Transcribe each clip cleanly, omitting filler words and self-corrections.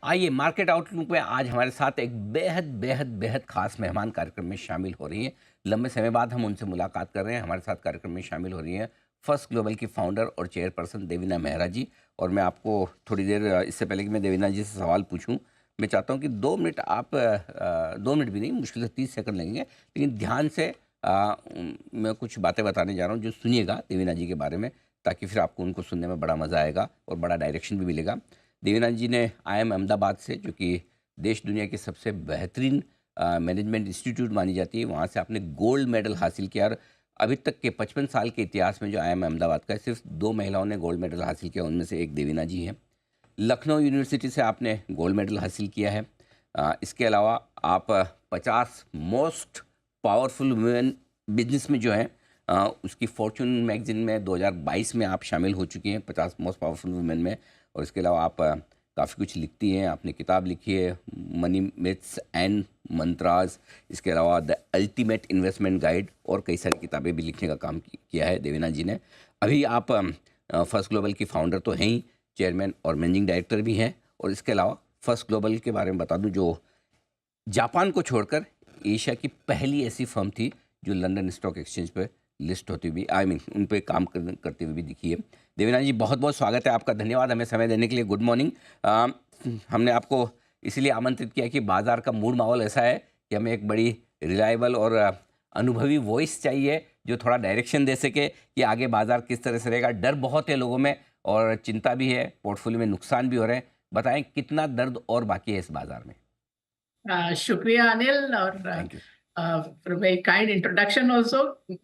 आइए market outlook में आज हमारे साथ एक बेहद बेहद बेहद खास मेहमान कार्यक्रम में शामिल हो रही हैं। लंबे समय बाद हम उनसे मुलाकात कर रहे हैं। हमारे साथ कार्यक्रम में शामिल हो रही हैं फर्स्ट ग्लोबल की फाउंडर और चेयरपर्सन देवीना मेहरा जी। और मैं आपको थोड़ी देर इससे पहले कि मैं देवीना जी से सवाल पूछूं, मैं चाहता हूं कि 2 मिनट आप 2 मिनट भी नहीं, मुश्किल से 30 सेकंड लगेंगे, लेकिन ध्यान से मैं कुछ बातें बताने जा रहा हूँ जो सुनिएगा देवीना जी के बारे में, ताकि फिर आपको उनको सुनने में बड़ा मज़ा आएगा और बड़ा डायरेक्शन भी मिलेगा। देवीना जी ने IIM अहमदाबाद से, जो कि देश दुनिया की सबसे बेहतरीन मैनेजमेंट इंस्टीट्यूट मानी जाती है, वहाँ से आपने गोल्ड मेडल हासिल किया। और अभी तक के 55 साल के इतिहास में जो IIM अहमदाबाद का है, सिर्फ 2 महिलाओं ने गोल्ड मेडल हासिल किया, उनमें से एक देवीना जी हैं। लखनऊ यूनिवर्सिटी से आपने गोल्ड मेडल हासिल किया है। इसके अलावा आप 50 मोस्ट पावरफुल वुमेन बिजनेस में जो है उसकी फॉर्चून मैगजीन में 2022 में आप शामिल हो चुकी हैं, 50 मोस्ट पावरफुल वुमेन में। और इसके अलावा आप काफ़ी कुछ लिखती हैं। आपने किताब लिखी है मनी मिथ्स एंड मंत्रास, इसके अलावा द अल्टीमेट इन्वेस्टमेंट गाइड, और कई सारी किताबें भी लिखने का काम किया है देवीना जी ने। अभी आप फर्स्ट ग्लोबल की फाउंडर तो हैं ही, चेयरमैन और मैनेजिंग डायरेक्टर भी हैं। और इसके अलावा फर्स्ट ग्लोबल के बारे में बता दूं, जो जापान को छोड़कर एशिया की पहली ऐसी फर्म थी जो लंदन स्टॉक एक्सचेंज पर लिस्ट होती हुई, उन पे काम करते हुए भी दिखी है। देवीना जी, बहुत बहुत स्वागत है आपका, धन्यवाद हमें समय देने के लिए। Good morning. हमने आपको इसलिए आमंत्रित किया कि बाज़ार का मूड माहौल ऐसा है कि हमें एक बड़ी रिलायबल और अनुभवी वॉइस चाहिए जो थोड़ा डायरेक्शन दे सके कि आगे बाज़ार किस तरह से रहेगा। डर बहुत है लोगों में और चिंता भी है, पोर्टफोलियो में नुकसान भी हो रहे हैं। बताएं कितना दर्द और बाकी है इस बाज़ार में। शुक्रिया अनिल, और thank you. For very kind introduction also.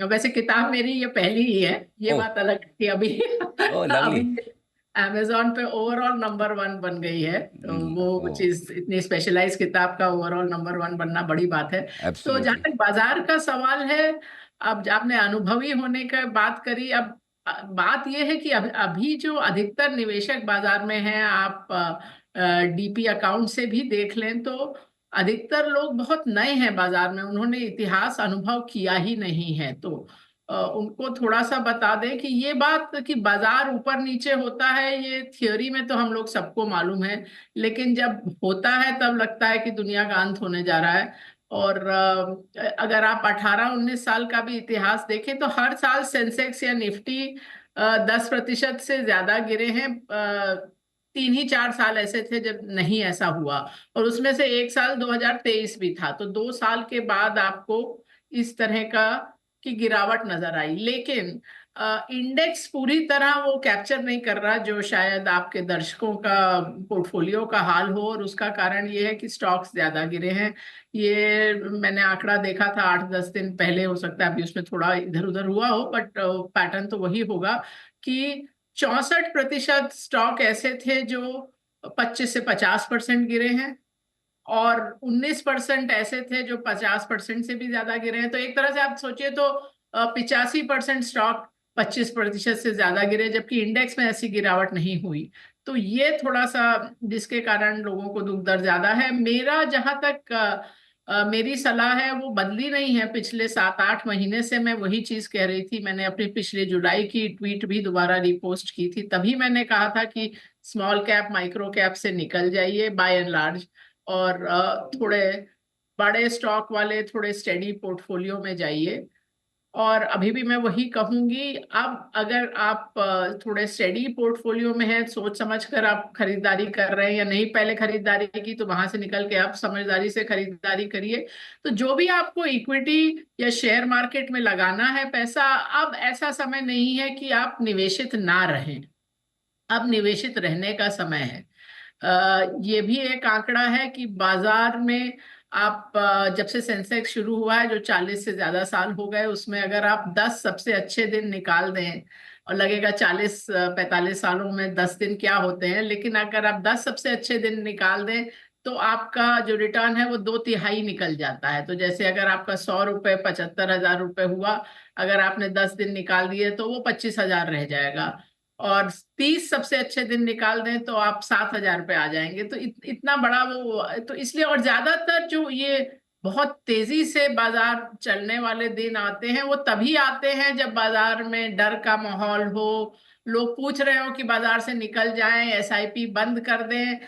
वैसे किताब मेरी ये पहली ही है, ये ओह। बात अलग थी अभी। ओह, अभी लवली। अमेजोन पे ओवरऑल नंबर 1 बन गई है, तो वो ओह, चीज, इतनी स्पेशलाइज किताब का ओवरऑल नंबर 1 बनना बड़ी बात है। तो जहाँ एब्सोल्युटली। तक बाजार का सवाल है, अब आपने अनुभवी होने का बात करी। अब बात यह है कि अभी जो अधिकतर निवेशक बाजार में हैं, आप डीपी अकाउंट से भी देख लें तो अधिकतर लोग बहुत नए हैं बाजार में, उन्होंने इतिहास अनुभव किया ही नहीं है। तो उनको थोड़ा सा बता दें कि ये बात कि बाजार ऊपर नीचे होता है, ये थ्योरी में तो हम लोग सबको मालूम है, लेकिन जब होता है तब लगता है कि दुनिया का अंत होने जा रहा है। और अगर आप 18-19 साल का भी इतिहास देखें तो हर साल सेंसेक्स या निफ्टी 10% से ज्यादा गिरे हैं। 3 ही 4 साल ऐसे थे जब नहीं ऐसा हुआ, और उसमें से एक साल 2023 भी था। तो 2 साल के बाद आपको इस तरह का की गिरावट नजर आई। लेकिन इंडेक्स पूरी तरह वो कैप्चर नहीं कर रहा जो शायद आपके दर्शकों का पोर्टफोलियो का हाल हो, और उसका कारण ये है कि स्टॉक्स ज्यादा गिरे हैं। ये मैंने आंकड़ा देखा था 8-10 दिन पहले, हो सकता है अभी उसमें थोड़ा इधर उधर हुआ हो, बट पैटर्न तो वही होगा कि 64% स्टॉक ऐसे थे जो 25 से 50% गिरे हैं, और 19% ऐसे थे जो 50% से भी ज्यादा गिरे हैं। तो एक तरह से आप सोचिए तो 85% स्टॉक 25% से ज्यादा गिरे, जबकि इंडेक्स में ऐसी गिरावट नहीं हुई। तो ये थोड़ा सा जिसके कारण लोगों को दुख दर्द ज्यादा है। मेरा जहां तक मेरी सलाह है वो बदली नहीं है। पिछले 7-8 महीने से मैं वही चीज कह रही थी। मैंने अपनी पिछले जुलाई की ट्वीट भी दोबारा रिपोस्ट की थी, तभी मैंने कहा था कि स्मॉल कैप माइक्रो कैप से निकल जाइए बाय एंड लार्ज, और थोड़े बड़े स्टॉक वाले थोड़े स्टेडी पोर्टफोलियो में जाइए। और अभी भी मैं वही कहूंगी। अब अगर आप थोड़े स्टेडी पोर्टफोलियो में हैं, सोच समझ कर आप खरीदारी कर रहे हैं, या नहीं पहले खरीदारी की तो वहां से निकल के आप समझदारी से खरीदारी करिए। तो जो भी आपको इक्विटी या शेयर मार्केट में लगाना है पैसा, अब ऐसा समय नहीं है कि आप निवेशित ना रहें, अब निवेशित रहने का समय है। ये भी एक आंकड़ा है कि बाजार में आप जब से सेंसेक्स शुरू हुआ है, जो 40 से ज्यादा साल हो गए, उसमें अगर आप 10 सबसे अच्छे दिन निकाल दें, और लगेगा 40-45 सालों में 10 दिन क्या होते हैं, लेकिन अगर आप 10 सबसे अच्छे दिन निकाल दें तो आपका जो रिटर्न है वो 2/3 निकल जाता है। तो जैसे अगर आपका 100 रुपये 75,000 रुपये हुआ, अगर आपने 10 दिन निकाल दिए तो वो 25,000 रह जाएगा। और 30 सबसे अच्छे दिन निकाल दें तो आप 7,000 पे आ जाएंगे। तो इतना बड़ा वो, तो इसलिए, और ज्यादातर जो ये बहुत तेजी से बाजार चलने वाले दिन आते हैं वो तभी आते हैं जब बाजार में डर का माहौल हो, लोग पूछ रहे हो कि बाजार से निकल जाएं, एसआईपी बंद कर दें।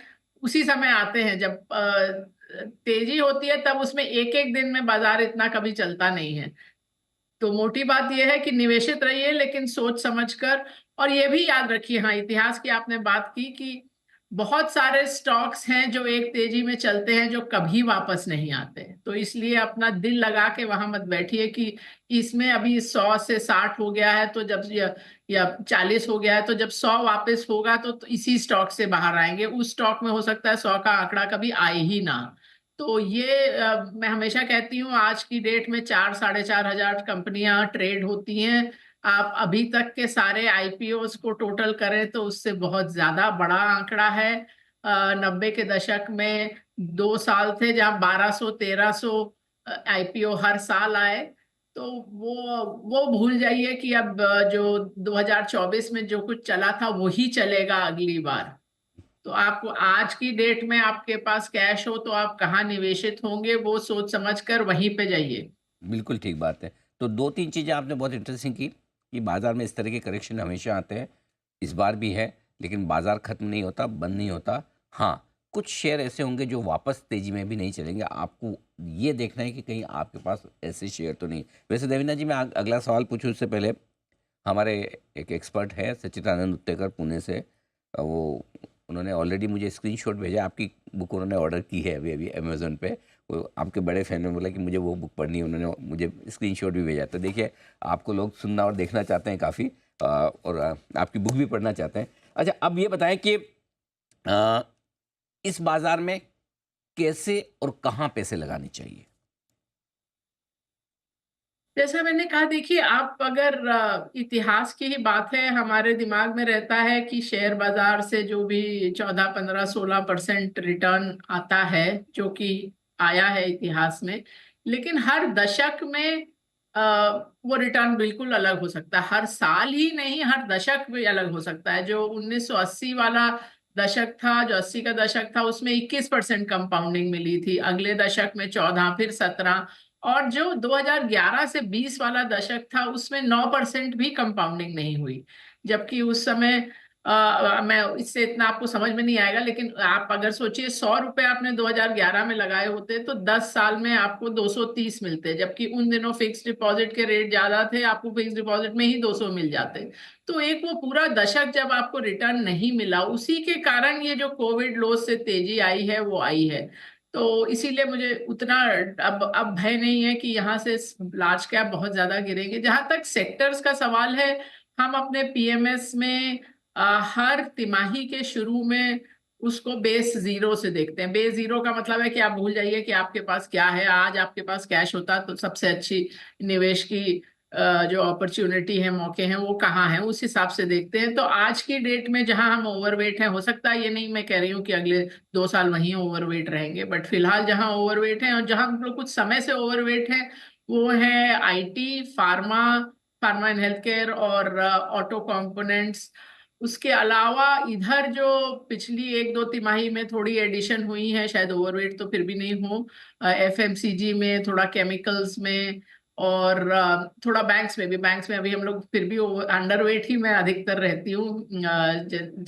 उसी समय आते हैं जब तेजी होती है, तब उसमें एक एक दिन में बाजार इतना कभी चलता नहीं है। तो मोटी बात यह है कि निवेशित रहिए, लेकिन सोच समझकर। और ये भी याद रखिए, हाँ, इतिहास की आपने बात की कि बहुत सारे स्टॉक्स हैं जो एक तेजी में चलते हैं जो कभी वापस नहीं आते, तो इसलिए अपना दिल लगा के वहां मत बैठिए कि इसमें अभी 100 से 60 हो गया है, तो जब या 40 हो गया है, तो जब 100 वापस होगा तो इसी स्टॉक से बाहर आएंगे। उस स्टॉक में हो सकता है 100 का आंकड़ा कभी आए ही ना। तो ये मैं हमेशा कहती हूँ, आज की डेट में 4-4.5 हजार कंपनियां ट्रेड होती हैं। आप अभी तक के सारे आईपीओस को टोटल करें तो उससे बहुत ज्यादा बड़ा आंकड़ा है। 90 के दशक में 2 साल थे जहां 1200-1300 आईपीओ हर साल आए। तो वो भूल जाइए कि अब जो 2024 में जो कुछ चला था वही चलेगा अगली बार। तो आपको आज की डेट में आपके पास कैश हो तो आप कहाँ निवेशित होंगे, वो सोच समझ कर वहीं पे जाइए। बिल्कुल ठीक बात है। तो 2-3 चीज़ें आपने बहुत इंटरेस्टिंग की कि बाज़ार में इस तरह के करेक्शन हमेशा आते हैं, इस बार भी है, लेकिन बाज़ार ख़त्म नहीं होता, बंद नहीं होता। हाँ, कुछ शेयर ऐसे होंगे जो वापस तेज़ी में भी नहीं चलेंगे। आपको ये देखना है कि कहीं आपके पास ऐसे शेयर तो नहीं। वैसे देवीना जी, मैं अगला सवाल पूछूँ उससे पहले, हमारे एक एक्सपर्ट हैं सच्चिदानंद उत्तेकर पुणे से, वो उन्होंने ऑलरेडी मुझे स्क्रीनशॉट भेजा, आपकी बुक उन्होंने ऑर्डर की है अभी अभी अमेज़न पे। वो आपके बड़े फ़ैन ने बोला कि मुझे वो बुक पढ़नी है, उन्होंने मुझे स्क्रीनशॉट भी भेजा। तो देखिए, आपको लोग सुनना और देखना चाहते हैं काफ़ी, और आपकी बुक भी पढ़ना चाहते हैं। अच्छा, अब ये बताएं कि अ, इस बाज़ार में कैसे और कहाँ पैसे लगाने चाहिए? जैसा मैंने कहा, देखिए, आप अगर इतिहास की ही बात है, हमारे दिमाग में रहता है कि शेयर बाजार से जो भी 14, 15, 16% रिटर्न आता है, जो कि आया है इतिहास में। लेकिन हर दशक में अ, वो रिटर्न बिल्कुल अलग हो सकता है। हर साल ही नहीं, हर दशक भी अलग हो सकता है। जो 1980 वाला दशक था, जो 80 का दशक था, उसमें 21% कंपाउंडिंग मिली थी। अगले दशक में 14, फिर 17। और जो 2011 से 20 वाला दशक था, उसमें 9% भी कंपाउंडिंग नहीं हुई। जबकि उस समय मैं इससे इतना आपको समझ में नहीं आएगा, लेकिन आप अगर सोचिए, 100 रुपए आपने 2011 में लगाए होते तो 10 साल में आपको 230 मिलते, जबकि उन दिनों फिक्स डिपॉजिट के रेट ज्यादा थे, आपको फिक्स डिपॉजिट में ही 200 मिल जाते। तो एक वो पूरा दशक जब आपको रिटर्न नहीं मिला, उसी के कारण ये जो कोविड लॉस से तेजी आई है वो आई है। तो इसीलिए मुझे उतना अब भय नहीं है कि यहाँ से लार्ज कैप बहुत ज्यादा गिरेंगे। जहां तक सेक्टर्स का सवाल है, हम अपने पीएमएस में हर तिमाही के शुरू में उसको बेस जीरो से देखते हैं। बेस जीरो का मतलब है कि आप भूल जाइए कि आपके पास क्या है। आज आपके पास कैश होता तो सबसे अच्छी निवेश की जो अपॉर्चुनिटी है, मौके हैं, वो कहाँ हैं, उस हिसाब से देखते हैं। तो आज की डेट में जहां हम ओवरवेट हैं, हो सकता है, ये नहीं मैं कह रही हूँ कि अगले 2 साल वहीं ओवरवेट रहेंगे, बट फिलहाल जहां ओवरवेट है और जहां हम लोग कुछ समय से ओवरवेट है, वो है IT, pharma, pharma and health care, और ऑटो कंपोनेंट्स। उसके अलावा इधर जो पिछली 1-2 तिमाही में थोड़ी एडिशन हुई है, शायद ओवरवेट तो फिर भी नहीं हो, एफएमसीजी में, थोड़ा केमिकल्स में, और थोड़ा बैंक्स में भी। बैंक्स में अभी हम लोग फिर भी अंडरवेट ही मैं अधिकतर रहती हूँ।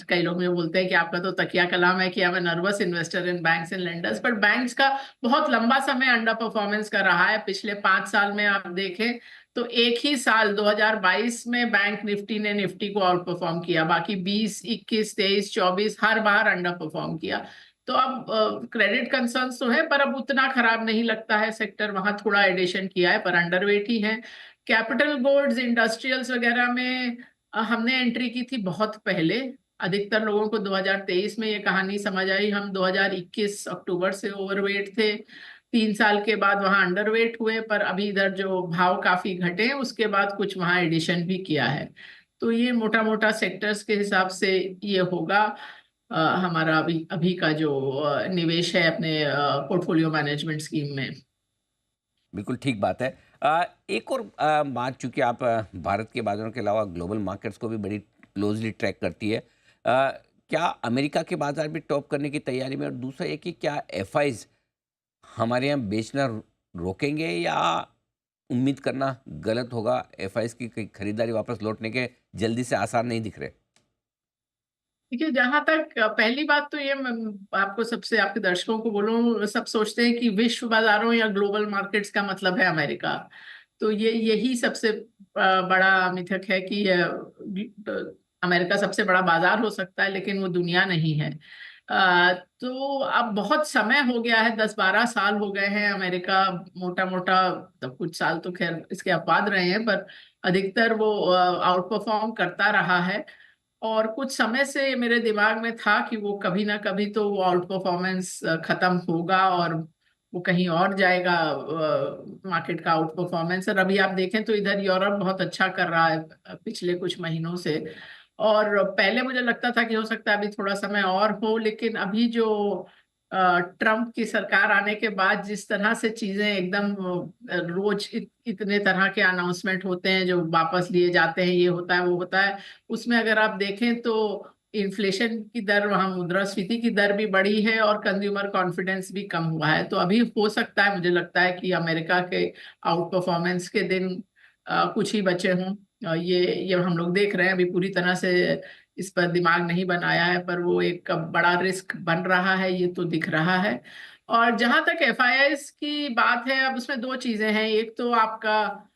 कई लोग मुझे बोलते हैं कि आपका तो तकिया कलाम है कि I am nervous investor in banks and lenders, but banks का बहुत लंबा समय अंडर परफॉर्मेंस कर रहा है। पिछले 5 साल में आप देखें तो एक ही साल 2022 में बैंक निफ्टी ने निफ्टी को आउट परफॉर्म किया, बाकी 20, 21, 23, 24 हर बार अंडर परफॉर्म किया। तो अब क्रेडिट कंसर्न्स तो है, पर अब उतना खराब नहीं लगता है सेक्टर। वहां थोड़ा एडिशन किया है, पर अंडरवेट ही है। कैपिटल गुड्स, इंडस्ट्रियल्स वगैरह में हमने एंट्री की थी बहुत पहले। अधिकतर लोगों को 2023 में ये कहानी समझ आई। हम 2021 अक्टूबर से ओवरवेट थे, 3 साल के बाद वहां अंडरवेट हुए, पर अभी इधर जो भाव काफी घटे हैं, उसके बाद कुछ वहां एडिशन भी किया है। तो ये मोटा मोटा सेक्टर्स के हिसाब से ये होगा हमारा अभी अभी का जो निवेश है अपने पोर्टफोलियो मैनेजमेंट स्कीम में। बिल्कुल ठीक बात है। एक और बात, चूंकि आप भारत के बाज़ारों के अलावा ग्लोबल मार्केट्स को भी बड़ी क्लोजली ट्रैक करती है, क्या अमेरिका के बाज़ार भी टॉप करने की तैयारी में? और दूसरा ये कि क्या एफआईज हमारे यहाँ बेचना रोकेंगे, या उम्मीद करना गलत होगा? एफआईज की खरीदारी वापस लौटने के जल्दी से आसार नहीं दिख रहे। देखिए, जहां तक पहली बात तो ये मैं आपको सबसे आपके दर्शकों को बोलूं, सब सोचते हैं कि विश्व बाजारों या ग्लोबल मार्केट्स का मतलब है अमेरिका। तो ये यही सबसे बड़ा मिथक है कि अमेरिका सबसे बड़ा बाजार हो सकता है, लेकिन वो दुनिया नहीं है। तो अब बहुत समय हो गया है, 10-12 साल हो गए हैं अमेरिका मोटा मोटा, तब कुछ साल तो खैर इसके अपवाद रहे हैं, पर अधिकतर वो आउट परफॉर्म करता रहा है। और कुछ समय से मेरे दिमाग में था कि वो कभी ना कभी तो वो आउट परफॉर्मेंस खत्म होगा और वो कहीं और जाएगा, मार्केट का आउट परफॉर्मेंस। और अभी आप देखें तो इधर यूरोप बहुत अच्छा कर रहा है पिछले कुछ महीनों से। और पहले मुझे लगता था कि हो सकता है अभी थोड़ा समय और हो, लेकिन अभी जो ट्रम्प की सरकार आने के बाद जिस तरह से चीजें एकदम रोज इतने तरह के अनाउंसमेंट होते हैं जो वापस लिए जाते हैं, ये होता है वो होता है, उसमें अगर आप देखें तो इन्फ्लेशन की दर, वहां मुद्रास्फीति की दर भी बढ़ी है और कंज्यूमर कॉन्फिडेंस भी कम हुआ है। तो अभी हो सकता है, मुझे लगता है कि अमेरिका के आउट परफॉर्मेंस के दिन कुछ ही बचे हों। ये हम लोग देख रहे हैं, अभी पूरी तरह से इस पर दिमाग नहीं बनाया है, पर वो एक बड़ा रिस्क बन रहा है, ये तो दिख रहा है। और जहां तक एफआईआईस की बात है, अब उसमें दो चीजें हैं। एक तो आपका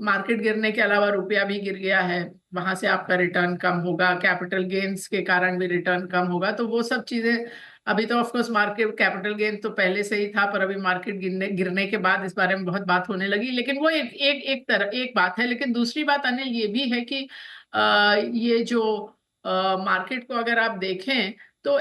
मार्केट गिरने के अलावा रुपया भी गिर गया है, वहां से आपका रिटर्न कम होगा, कैपिटल गेन्स के कारण भी रिटर्न कम होगा। तो वो सब चीजें अभी तो of course market capital gain तो पहले से ही था, पर अभी मार्केट गिरने गिरने के बाद इस बारे में बहुत बात होने लगी। लेकिन वो एक बात है। लेकिन दूसरी बात अनिल ये भी है कि ये जो मार्केट को अगर आप देखें तो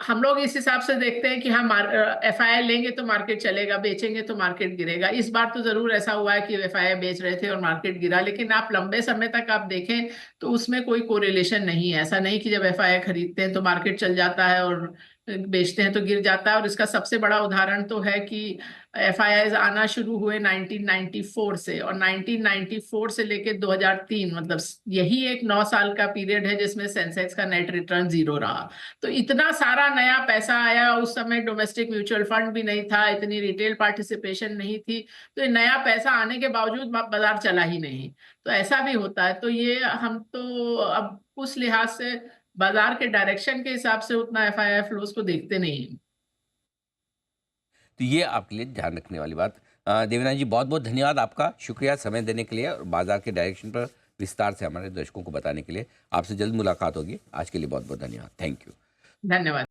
हम लोग इस हिसाब से देखते हैं कि हम एफआईआई लेंगे तो मार्केट चलेगा, बेचेंगे तो मार्केट गिरेगा। इस बार तो जरूर ऐसा हुआ है कि एफआईआई बेच रहे थे और मार्केट गिरा, लेकिन आप लंबे समय तक आप देखें तो उसमें कोई कोरिलेशन नहीं है। ऐसा नहीं कि जब एफआईआई खरीदते हैं तो मार्केट चल जाता है और बेचते हैं तो गिर जाता है। और इसका सबसे बड़ा उदाहरण तो है कि एफआईआई आना शुरू हुए 1994 से, और 1994 से लेके 2003, मतलब यही एक 9 साल का पीरियड है जिसमें सेंसेक्स का नेट रिटर्न 0 रहा। तो इतना सारा नया पैसा आया, उस समय डोमेस्टिक म्यूचुअल फंड भी नहीं था, इतनी रिटेल पार्टिसिपेशन नहीं थी, तो ये नया पैसा आने के बावजूद बाजार चला ही नहीं। तो ऐसा भी होता है। तो ये हम तो अब उस लिहाज से बाजार के डायरेक्शन के हिसाब से उतना एफआईआई फ्लोज को देखते नहीं हैं। तो ये आपके लिए ध्यान रखने वाली बात। देवनाथ जी, बहुत बहुत धन्यवाद आपका, शुक्रिया समय देने के लिए और बाजार के डायरेक्शन पर विस्तार से हमारे दर्शकों को बताने के लिए। आपसे जल्द मुलाकात होगी। आज के लिए बहुत बहुत धन्यवाद। Thank you. धन्यवाद।